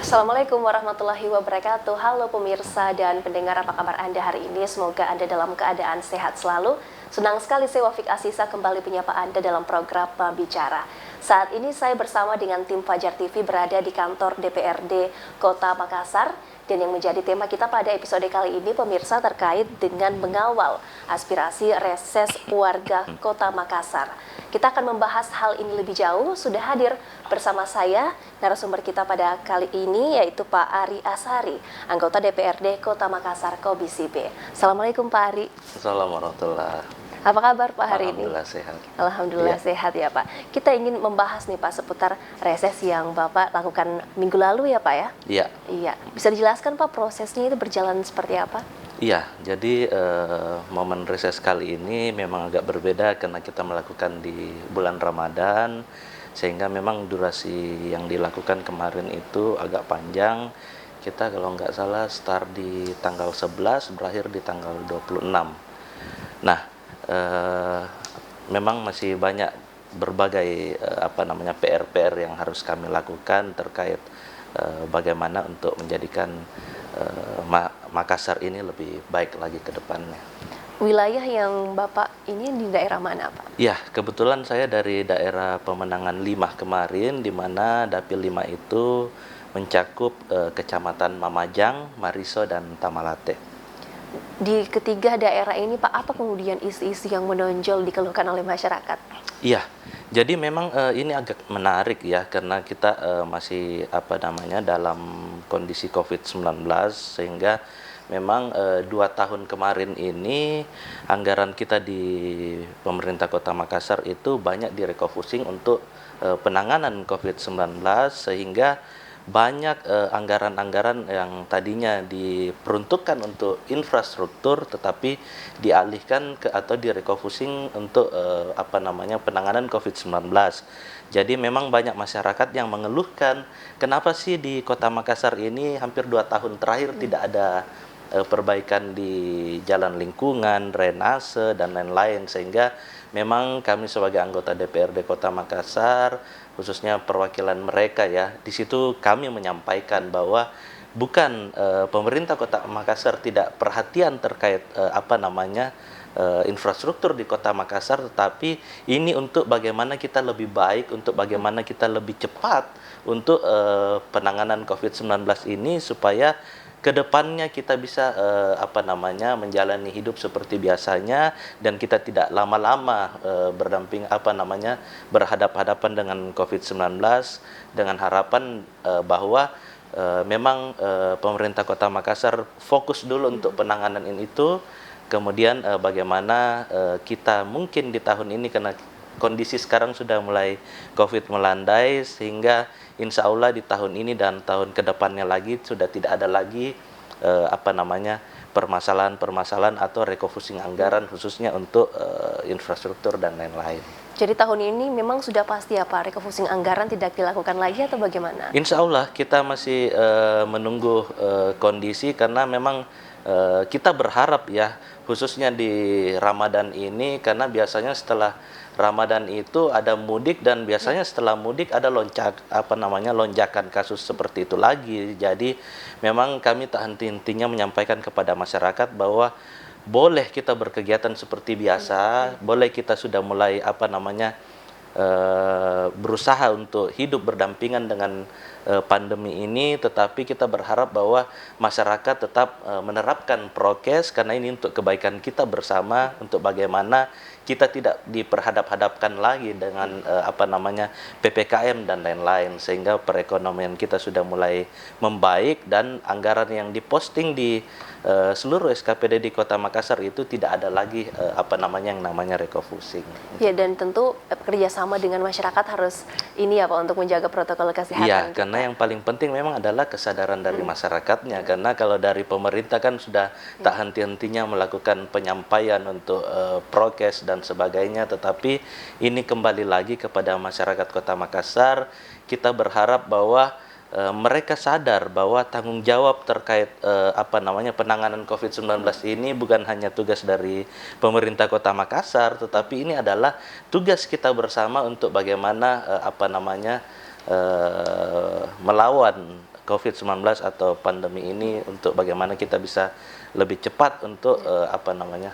Assalamualaikum warahmatullahi wabarakatuh. Halo pemirsa dan pendengar, apa kabar Anda hari ini? Semoga Anda dalam keadaan sehat selalu. Senang sekali saya Wafik Asisa kembali menyapa Anda dalam program Bicara. Saat ini saya bersama dengan tim Fajar TV berada di kantor DPRD Kota Makassar. Dan yang menjadi tema kita pada episode kali ini, pemirsa, terkait dengan mengawal aspirasi reses warga Kota Makassar. Kita akan membahas hal ini lebih jauh. Sudah hadir bersama saya narasumber kita pada kali ini, yaitu Pak Ari Ashari, anggota DPRD Kota Makassar Komisi B. Assalamualaikum Pak Ari. Assalamualaikum warahmatullahi wabarakatuh. Apa kabar Pak hari ini? Alhamdulillah sehat. Alhamdulillah sehat ya Pak. Kita ingin membahas nih Pak seputar reses yang Bapak lakukan minggu lalu ya Pak ya? Iya. Iya. Bisa dijelaskan Pak prosesnya itu berjalan seperti apa? Iya, jadi momen reses kali ini memang agak berbeda karena kita melakukan di bulan Ramadan, sehingga memang durasi yang dilakukan kemarin itu agak panjang. Kita kalau nggak salah start di tanggal 11, berakhir di tanggal 26. Nah, memang masih banyak berbagai PR-PR yang harus kami lakukan terkait bagaimana untuk menjadikan Makassar ini lebih baik lagi ke depannya. Wilayah yang Bapak ini di daerah mana Pak? Ya, kebetulan saya dari daerah Pemenangan 5 kemarin, di mana Dapil 5 itu mencakup Kecamatan Mamajang, Mariso, dan Tamalate. Di ketiga daerah ini Pak, apa kemudian isu-isu yang menonjol dikeluhkan oleh masyarakat? Iya, jadi memang ini agak menarik ya, karena kita masih dalam kondisi COVID-19, sehingga memang 2 tahun kemarin ini anggaran kita di pemerintah Kota Makassar itu banyak direfocusing untuk penanganan COVID-19, sehingga banyak anggaran-anggaran yang tadinya diperuntukkan untuk infrastruktur tetapi dialihkan ke atau direfocusing untuk penanganan COVID-19. Jadi memang banyak masyarakat yang mengeluhkan, kenapa sih di Kota Makassar ini hampir 2 tahun terakhir tidak ada perbaikan di jalan lingkungan, drainase, dan lain-lain, sehingga memang kami sebagai anggota DPRD Kota Makassar, khususnya perwakilan mereka ya, di situ kami menyampaikan bahwa bukan pemerintah Kota Makassar tidak perhatian terkait infrastruktur di Kota Makassar, tetapi ini untuk bagaimana kita lebih baik, untuk bagaimana kita lebih cepat untuk penanganan COVID-19 ini, supaya kedepannya kita bisa menjalani hidup seperti biasanya, dan kita tidak lama-lama berhadap-hadapan dengan COVID-19, dengan harapan bahwa memang pemerintah Kota Makassar fokus dulu untuk penanganan ini itu, kemudian bagaimana kita mungkin di tahun ini, karena kondisi sekarang sudah mulai COVID melandai, sehingga insya Allah di tahun ini dan tahun kedepannya lagi sudah tidak ada lagi permasalahan-permasalahan atau refocusing anggaran khususnya untuk infrastruktur dan lain-lain. Jadi tahun ini memang sudah pasti ya Pak, refocusing anggaran tidak dilakukan lagi atau bagaimana? Insya Allah kita masih menunggu kondisi, karena memang kita berharap ya, khususnya di Ramadan ini, karena biasanya setelah Ramadan itu ada mudik, dan biasanya setelah mudik ada lonjakan kasus seperti itu lagi. Jadi memang kami tak henti-hentinya menyampaikan kepada masyarakat bahwa boleh kita berkegiatan seperti biasa, boleh kita sudah mulai berusaha untuk hidup berdampingan dengan pandemi ini, tetapi kita berharap bahwa masyarakat tetap menerapkan prokes, karena ini untuk kebaikan kita bersama, untuk bagaimana kita tidak diperhadap-hadapkan lagi dengan PPKM dan lain-lain, sehingga perekonomian kita sudah mulai membaik, dan anggaran yang diposting di seluruh SKPD di Kota Makassar itu tidak ada lagi yang namanya refocusing. Ya, dan tentu kerjasama dengan masyarakat harus ini ya Pak, untuk menjaga protokol kesehatan. Iya, karena yang paling penting memang adalah kesadaran dari masyarakatnya, karena kalau dari pemerintah kan sudah tak henti-hentinya melakukan penyampaian untuk prokes dan sebagainya, tetapi ini kembali lagi kepada masyarakat Kota Makassar. Kita berharap bahwa mereka sadar bahwa tanggung jawab terkait penanganan COVID-19 ini bukan hanya tugas dari pemerintah Kota Makassar, tetapi ini adalah tugas kita bersama untuk bagaimana melawan COVID-19 atau pandemi ini untuk bagaimana kita bisa lebih cepat untuk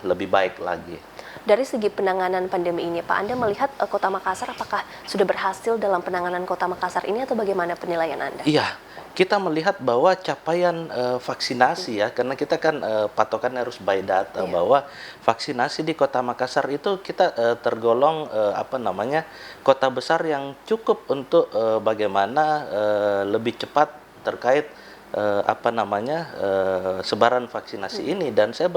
lebih baik lagi. Dari segi penanganan pandemi ini, Pak, Anda melihat Kota Makassar apakah sudah berhasil dalam penanganan Kota Makassar ini atau bagaimana penilaian Anda? Iya, kita melihat bahwa capaian vaksinasi ya, karena kita kan patokannya harus by data, bahwa vaksinasi di Kota Makassar itu kita tergolong kota besar yang cukup untuk bagaimana lebih cepat terkait sebaran vaksinasi ini. Dan saya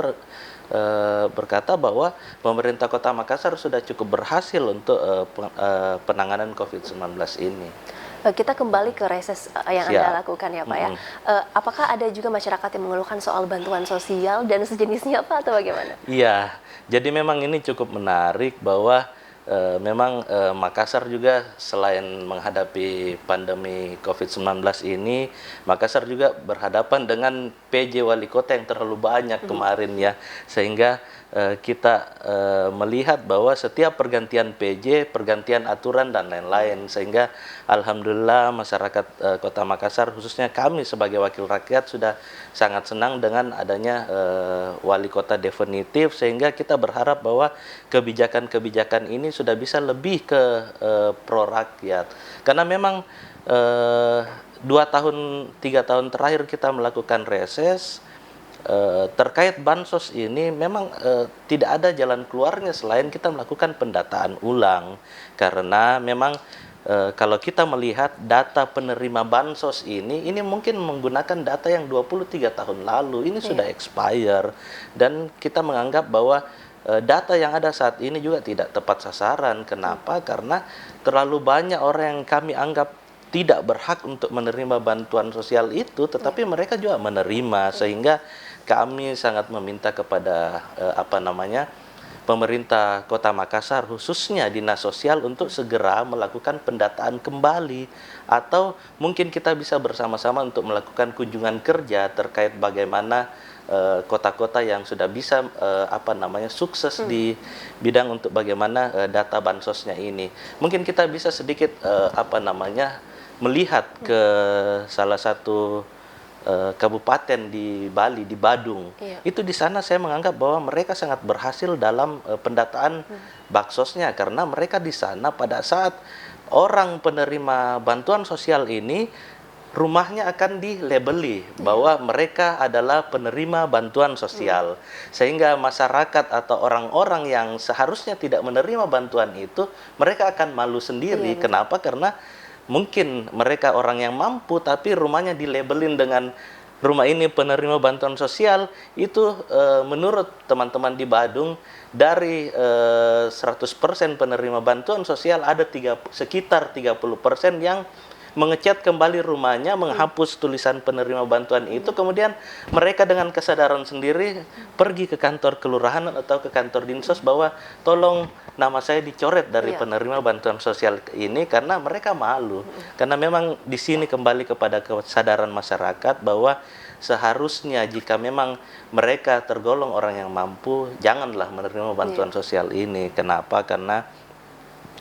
berkata bahwa pemerintah Kota Makassar sudah cukup berhasil untuk penanganan COVID-19 ini. Kita kembali ke reses yang Anda lakukan ya Pak ya. Apakah ada juga masyarakat yang mengeluhkan soal bantuan sosial dan sejenisnya Pak atau bagaimana? Iya, jadi memang ini cukup menarik bahwa memang Makassar juga selain menghadapi pandemi COVID-19 ini, Makassar juga berhadapan dengan PJ Wali Kota yang terlalu banyak kemarin ya, sehingga kita melihat bahwa setiap pergantian PJ, pergantian aturan dan lain-lain, sehingga alhamdulillah masyarakat Kota Makassar, khususnya kami sebagai wakil rakyat, sudah sangat senang dengan adanya wali kota definitif, sehingga kita berharap bahwa kebijakan-kebijakan ini sudah bisa lebih ke pro rakyat. Karena memang 2 tahun, 3 tahun terakhir kita melakukan reses, terkait bansos ini memang tidak ada jalan keluarnya selain kita melakukan pendataan ulang. Karena memang kalau kita melihat data penerima bansos ini mungkin menggunakan data yang 23 tahun lalu, ini sudah expire. Dan kita menganggap bahwa data yang ada saat ini juga tidak tepat sasaran. Kenapa? Karena terlalu banyak orang yang kami anggap tidak berhak untuk menerima bantuan sosial itu, tetapi mereka juga menerima, sehingga kami sangat meminta kepada pemerintah Kota Makassar, khususnya Dinas Sosial, untuk segera melakukan pendataan kembali, atau mungkin kita bisa bersama-sama untuk melakukan kunjungan kerja terkait bagaimana kota-kota yang sudah bisa sukses di bidang untuk bagaimana data bansosnya ini. Mungkin kita bisa sedikit melihat ke salah satu kabupaten di Bali, di Badung. Itu di sana saya menganggap bahwa mereka sangat berhasil dalam pendataan bansosnya, karena mereka di sana pada saat orang penerima bantuan sosial ini rumahnya akan dilabeli bahwa mereka adalah penerima bantuan sosial, sehingga masyarakat atau orang-orang yang seharusnya tidak menerima bantuan itu, mereka akan malu sendiri. Kenapa? Karena mungkin mereka orang yang mampu, tapi rumahnya dilabelin dengan rumah ini penerima bantuan sosial. Itu menurut teman-teman di Badung, dari 100% penerima bantuan sosial, ada sekitar 30% yang mengecat kembali rumahnya, menghapus tulisan penerima bantuan itu, kemudian mereka dengan kesadaran sendiri pergi ke kantor kelurahan atau ke kantor dinsos bahwa tolong nama saya dicoret dari penerima bantuan sosial ini, karena mereka malu. Karena memang di sini kembali kepada kesadaran masyarakat bahwa seharusnya jika memang mereka tergolong orang yang mampu, janganlah menerima bantuan sosial ini. Kenapa? Karena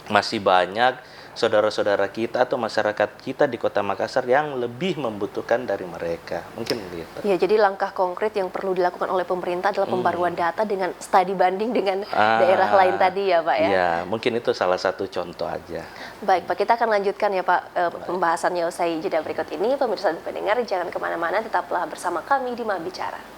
masih banyak saudara-saudara kita atau masyarakat kita di Kota Makassar yang lebih membutuhkan dari mereka. Mungkin begitu. Ya, jadi langkah konkret yang perlu dilakukan oleh pemerintah adalah pembaruan data dengan studi banding dengan daerah lain tadi ya Pak ya? Ya, mungkin itu salah satu contoh aja. Baik Pak, kita akan lanjutkan ya Pak pembahasannya usai jeda berikut ini. Pemirsa dan pendengar, jangan kemana-mana, tetaplah bersama kami di Mabicara.